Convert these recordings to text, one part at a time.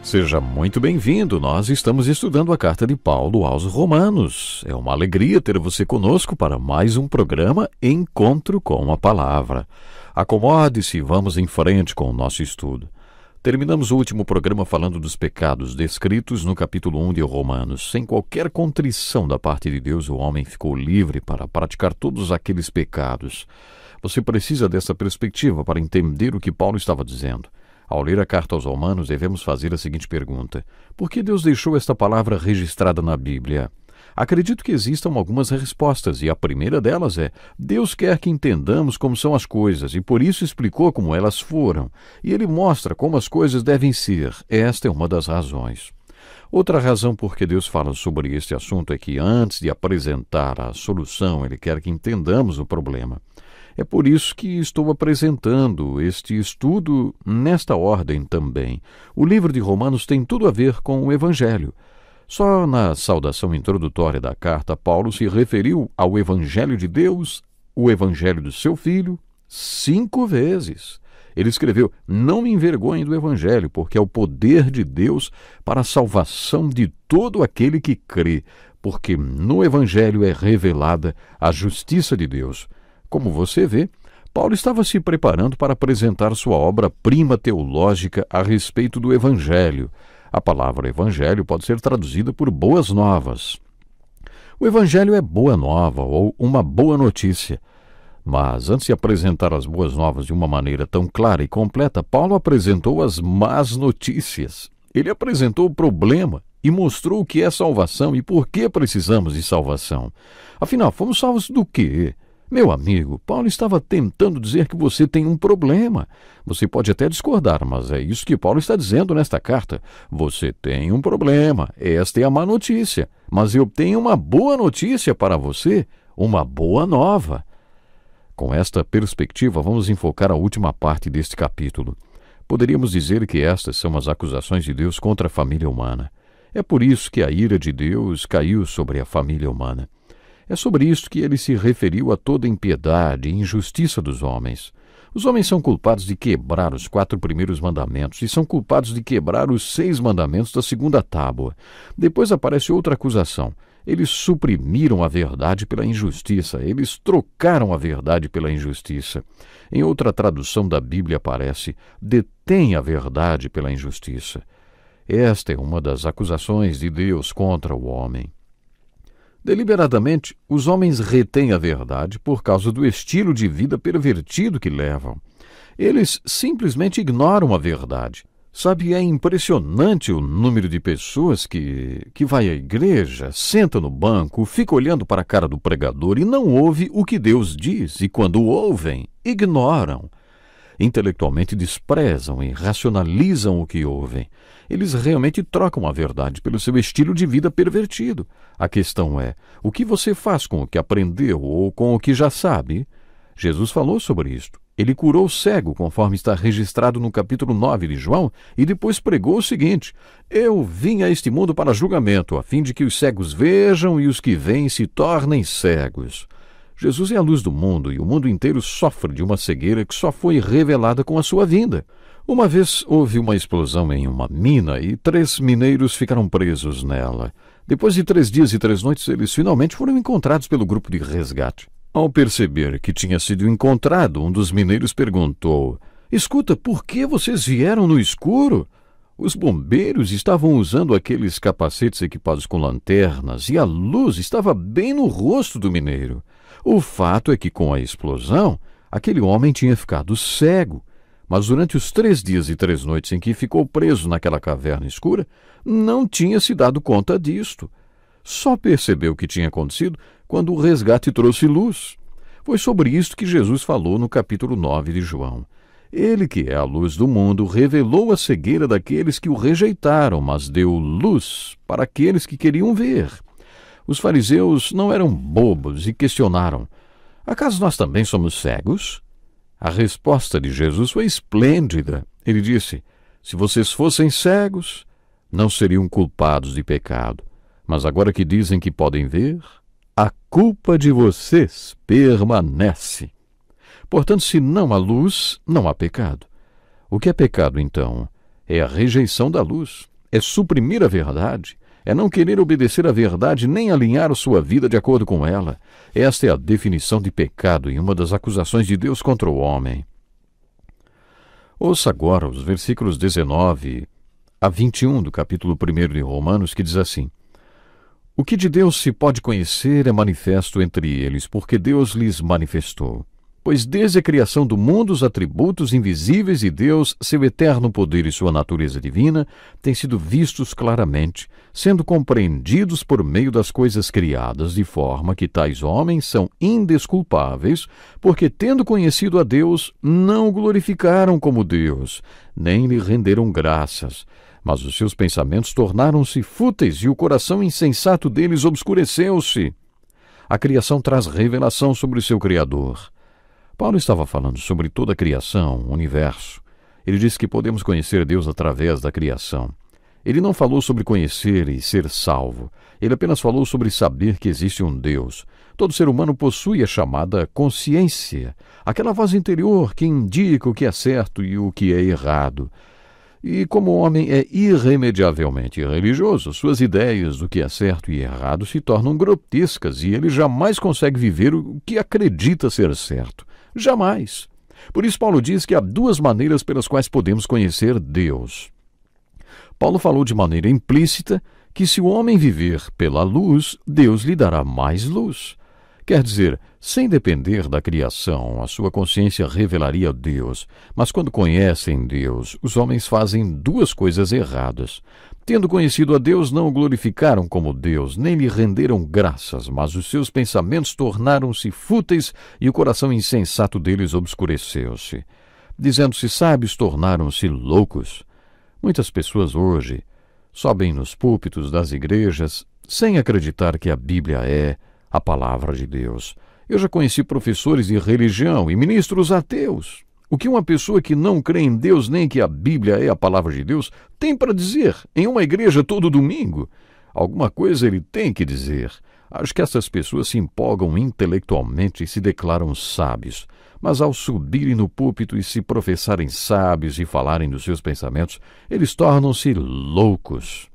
Seja muito bem-vindo. Nós estamos estudando a carta de Paulo aos Romanos. É uma alegria ter você conosco para mais um programa Encontro com a Palavra. Acomode-se e vamos em frente com o nosso estudo. Terminamos o último programa falando dos pecados descritos no capítulo 1 de Romanos. Sem qualquer contrição da parte de Deus, o homem ficou livre para praticar todos aqueles pecados. Você precisa dessa perspectiva para entender o que Paulo estava dizendo. Ao ler a carta aos Romanos, devemos fazer a seguinte pergunta: por que Deus deixou esta palavra registrada na Bíblia? Acredito que existam algumas respostas, e a primeira delas é: Deus quer que entendamos como são as coisas, e por isso explicou como elas foram, e Ele mostra como as coisas devem ser. Esta é uma das razões. Outra razão por que Deus fala sobre este assunto é que, antes de apresentar a solução, Ele quer que entendamos o problema. É por isso que estou apresentando este estudo nesta ordem também. O livro de Romanos tem tudo a ver com o Evangelho. Só na saudação introdutória da carta, Paulo se referiu ao Evangelho de Deus, o Evangelho do seu Filho, 5 vezes. Ele escreveu: não me envergonhe do Evangelho, porque é o poder de Deus para a salvação de todo aquele que crê, porque no Evangelho é revelada a justiça de Deus. Como você vê, Paulo estava se preparando para apresentar sua obra-prima teológica a respeito do Evangelho. A palavra Evangelho pode ser traduzida por boas novas. O Evangelho é boa nova ou uma boa notícia. Mas antes de apresentar as boas novas de uma maneira tão clara e completa, Paulo apresentou as más notícias. Ele apresentou o problema e mostrou o que é salvação e por que precisamos de salvação. Afinal, fomos salvos do quê? Meu amigo, Paulo estava tentando dizer que você tem um problema. Você pode até discordar, mas é isso que Paulo está dizendo nesta carta. Você tem um problema. Esta é a má notícia. Mas eu tenho uma boa notícia para você, uma boa nova. Com esta perspectiva, vamos enfocar a última parte deste capítulo. Poderíamos dizer que estas são as acusações de Deus contra a família humana. É por isso que a ira de Deus caiu sobre a família humana. É sobre isso que ele se referiu a toda impiedade e injustiça dos homens. Os homens são culpados de quebrar os 4 primeiros mandamentos e são culpados de quebrar os 6 mandamentos da segunda tábua. Depois aparece outra acusação. Eles suprimiram a verdade pela injustiça. Eles trocaram a verdade pela injustiça. Em outra tradução da Bíblia aparece: detém a verdade pela injustiça. Esta é uma das acusações de Deus contra o homem. Deliberadamente, os homens retêm a verdade por causa do estilo de vida pervertido que levam. Eles simplesmente ignoram a verdade. Sabe, é impressionante o número de pessoas que vai à igreja, senta no banco, fica olhando para a cara do pregador e não ouve o que Deus diz, e quando ouvem, ignoram. Intelectualmente desprezam e racionalizam o que ouvem. Eles realmente trocam a verdade pelo seu estilo de vida pervertido. A questão é: o que você faz com o que aprendeu ou com o que já sabe? Jesus falou sobre isto. Ele curou o cego, conforme está registrado no capítulo 9 de João, e depois pregou o seguinte: eu vim a este mundo para julgamento, a fim de que os cegos vejam e os que veem se tornem cegos. Jesus é a luz do mundo e o mundo inteiro sofre de uma cegueira que só foi revelada com a sua vinda. Uma vez houve uma explosão em uma mina e 3 mineiros ficaram presos nela. Depois de 3 dias e 3 noites, eles finalmente foram encontrados pelo grupo de resgate. Ao perceber que tinha sido encontrado, um dos mineiros perguntou: escuta, por que vocês vieram no escuro? Os bombeiros estavam usando aqueles capacetes equipados com lanternas e a luz estava bem no rosto do mineiro. O fato é que, com a explosão, aquele homem tinha ficado cego. Mas durante os 3 dias e 3 noites em que ficou preso naquela caverna escura, não tinha se dado conta disto. Só percebeu o que tinha acontecido quando o resgate trouxe luz. Foi sobre isto que Jesus falou no capítulo 9 de João. Ele, que é a luz do mundo, revelou a cegueira daqueles que o rejeitaram, mas deu luz para aqueles que queriam ver. Os fariseus não eram bobos e questionaram: acaso nós também somos cegos? A resposta de Jesus foi esplêndida. Ele disse: se vocês fossem cegos, não seriam culpados de pecado. Mas agora que dizem que podem ver, a culpa de vocês permanece. Portanto, se não há luz, não há pecado. O que é pecado, então? É a rejeição da luz. é suprimir a verdade, é não querer obedecer à verdade nem alinhar sua vida de acordo com ela. Esta é a definição de pecado e uma das acusações de Deus contra o homem. Ouça agora os versículos 19 a 21 do capítulo 1 de Romanos, que diz assim: O que de Deus se pode conhecer é manifesto entre eles, porque Deus lhes manifestou. Pois desde a criação do mundo os atributos invisíveis de Deus, seu eterno poder e sua natureza divina, têm sido vistos claramente, sendo compreendidos por meio das coisas criadas, de forma que tais homens são indesculpáveis, porque, tendo conhecido a Deus, não o glorificaram como Deus, nem lhe renderam graças. Mas os seus pensamentos tornaram-se fúteis e o coração insensato deles obscureceu-se. A criação traz revelação sobre o seu Criador. Paulo estava falando sobre toda a criação, o universo. Ele disse que podemos conhecer Deus através da criação. Ele não falou sobre conhecer e ser salvo. Ele apenas falou sobre saber que existe um Deus. Todo ser humano possui a chamada consciência, aquela voz interior que indica o que é certo e o que é errado. E como o homem é irremediavelmente religioso, suas ideias do que é certo e errado se tornam grotescas e ele jamais consegue viver o que acredita ser certo. Jamais. Por isso Paulo diz que há duas maneiras pelas quais podemos conhecer Deus. Paulo falou de maneira implícita que se o homem viver pela luz, Deus lhe dará mais luz. Quer dizer, sem depender da criação, a sua consciência revelaria Deus. Mas quando conhecem Deus, os homens fazem duas coisas erradas. Tendo conhecido a Deus, não o glorificaram como Deus, nem lhe renderam graças, mas os seus pensamentos tornaram-se fúteis e o coração insensato deles obscureceu-se. Dizendo-se sábios, tornaram-se loucos. Muitas pessoas hoje sobem nos púlpitos das igrejas sem acreditar que a Bíblia é a palavra de Deus. Eu já conheci professores de religião e ministros ateus. O que uma pessoa que não crê em Deus nem que a Bíblia é a palavra de Deus tem para dizer em uma igreja todo domingo? Alguma coisa ele tem que dizer. Acho que essas pessoas se empolgam intelectualmente e se declaram sábios. Mas ao subirem no púlpito e se professarem sábios e falarem dos seus pensamentos, eles tornam-se loucos.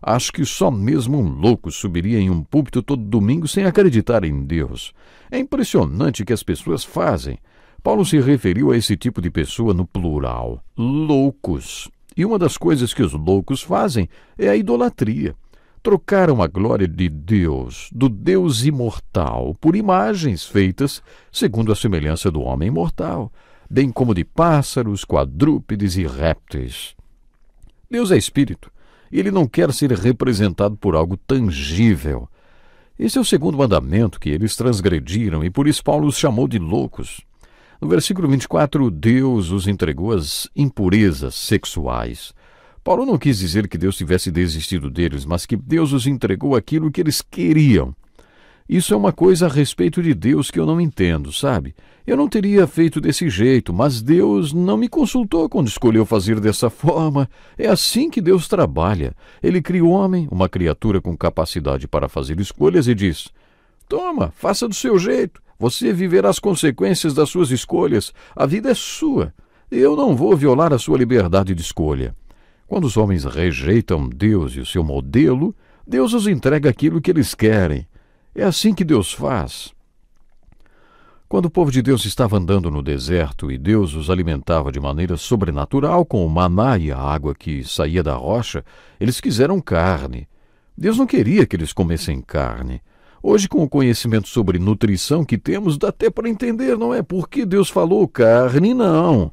Acho que só mesmo um louco subiria em um púlpito todo domingo sem acreditar em Deus. É impressionante o que as pessoas fazem. Paulo se referiu a esse tipo de pessoa no plural, loucos. E uma das coisas que os loucos fazem é a idolatria. Trocaram a glória de Deus, do Deus imortal, por imagens feitas segundo a semelhança do homem mortal, bem como de pássaros, quadrúpedes e répteis. Deus é espírito. Ele não quer ser representado por algo tangível. Esse é o segundo mandamento que eles transgrediram e por isso Paulo os chamou de loucos. No versículo 24, Deus os entregou às impurezas sexuais. Paulo não quis dizer que Deus tivesse desistido deles, mas que Deus os entregou aquilo que eles queriam. Isso é uma coisa a respeito de Deus que eu não entendo, sabe? Eu não teria feito desse jeito, mas Deus não me consultou quando escolheu fazer dessa forma. É assim que Deus trabalha. Ele cria o homem, uma criatura com capacidade para fazer escolhas, e diz: toma, faça do seu jeito. Você viverá as consequências das suas escolhas. A vida é sua. Eu não vou violar a sua liberdade de escolha. Quando os homens rejeitam Deus e o seu modelo, Deus os entrega aquilo que eles querem. É assim que Deus faz. Quando o povo de Deus estava andando no deserto e Deus os alimentava de maneira sobrenatural com o maná e a água que saía da rocha, eles quiseram carne. Deus não queria que eles comessem carne. Hoje, com o conhecimento sobre nutrição que temos, dá até para entender, não é? Por que Deus falou carne, não.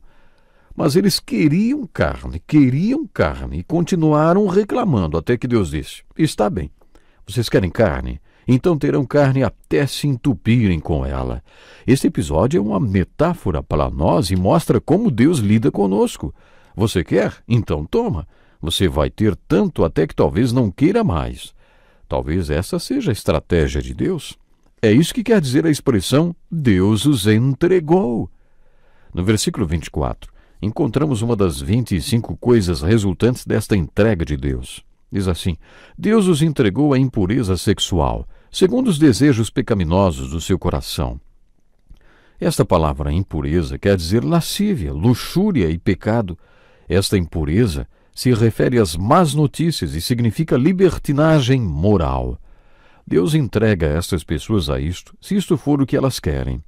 Mas eles queriam carne e continuaram reclamando até que Deus disse: está bem, vocês querem carne? Então terão carne até se entupirem com ela. Este episódio é uma metáfora para nós e mostra como Deus lida conosco. Você quer? Então toma. Você vai ter tanto até que talvez não queira mais. Talvez essa seja a estratégia de Deus. É isso que quer dizer a expressão Deus os entregou. No versículo 24, encontramos uma das 25 coisas resultantes desta entrega de Deus. Diz assim: Deus os entregou à impureza sexual, segundo os desejos pecaminosos do seu coração. Esta palavra impureza quer dizer lascívia, luxúria e pecado. Esta impureza se refere às más notícias e significa libertinagem moral. Deus entrega estas pessoas a isto, se isto for o que elas querem.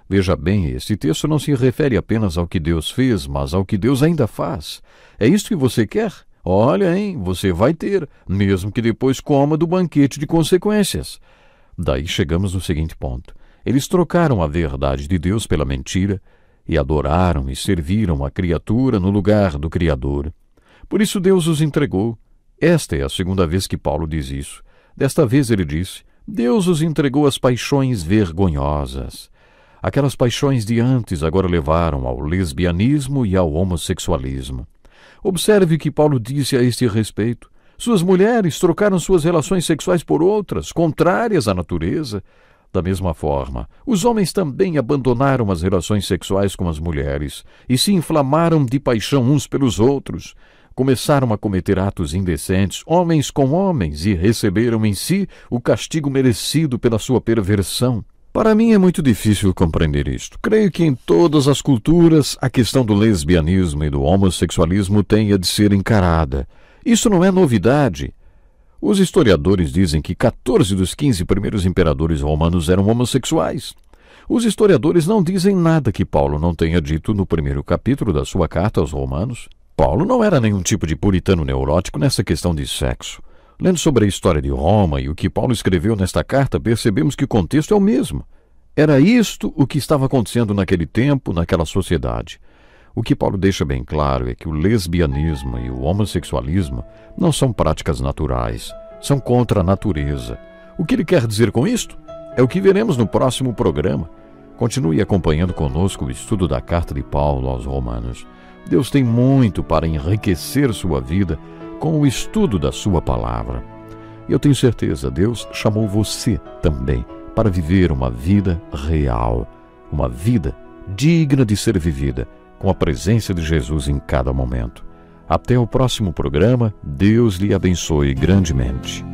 Veja bem, este texto não se refere apenas ao que Deus fez, mas ao que Deus ainda faz. É isto que você quer? Olha, hein, você vai ter, mesmo que depois coma do banquete de consequências. Daí chegamos no seguinte ponto. Eles trocaram a verdade de Deus pela mentira e adoraram e serviram a criatura no lugar do Criador. Por isso Deus os entregou. Esta é a segunda vez que Paulo diz isso. Desta vez ele disse, Deus os entregou às paixões vergonhosas. Aquelas paixões de antes agora levaram ao lesbianismo e ao homossexualismo. Observe o que Paulo disse a este respeito. Suas mulheres trocaram suas relações sexuais por outras, contrárias à natureza. Da mesma forma, os homens também abandonaram as relações sexuais com as mulheres e se inflamaram de paixão uns pelos outros. Começaram a cometer atos indecentes, homens com homens, e receberam em si o castigo merecido pela sua perversão. Para mim é muito difícil compreender isto. Creio que em todas as culturas a questão do lesbianismo e do homossexualismo tenha de ser encarada. Isso não é novidade. Os historiadores dizem que 14 dos 15 primeiros imperadores romanos eram homossexuais. Os historiadores não dizem nada que Paulo não tenha dito no primeiro capítulo da sua carta aos Romanos. Paulo não era nenhum tipo de puritano neurótico nessa questão de sexo. Lendo sobre a história de Roma e o que Paulo escreveu nesta carta, percebemos que o contexto é o mesmo. Era isto o que estava acontecendo naquele tempo, naquela sociedade. O que Paulo deixa bem claro é que o lesbianismo e o homossexualismo não são práticas naturais, são contra a natureza. O que ele quer dizer com isto? É o que veremos no próximo programa. Continue acompanhando conosco o estudo da carta de Paulo aos Romanos. Deus tem muito para enriquecer sua vida com o estudo da sua palavra. E eu tenho certeza, Deus chamou você também para viver uma vida real, uma vida digna de ser vivida, com a presença de Jesus em cada momento. Até o próximo programa, Deus lhe abençoe grandemente.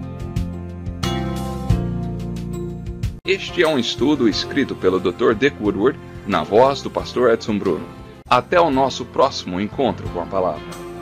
Este é um estudo escrito pelo Dr. Dick Woodward, na voz do pastor Edson Bruno. Até o nosso próximo encontro com a palavra.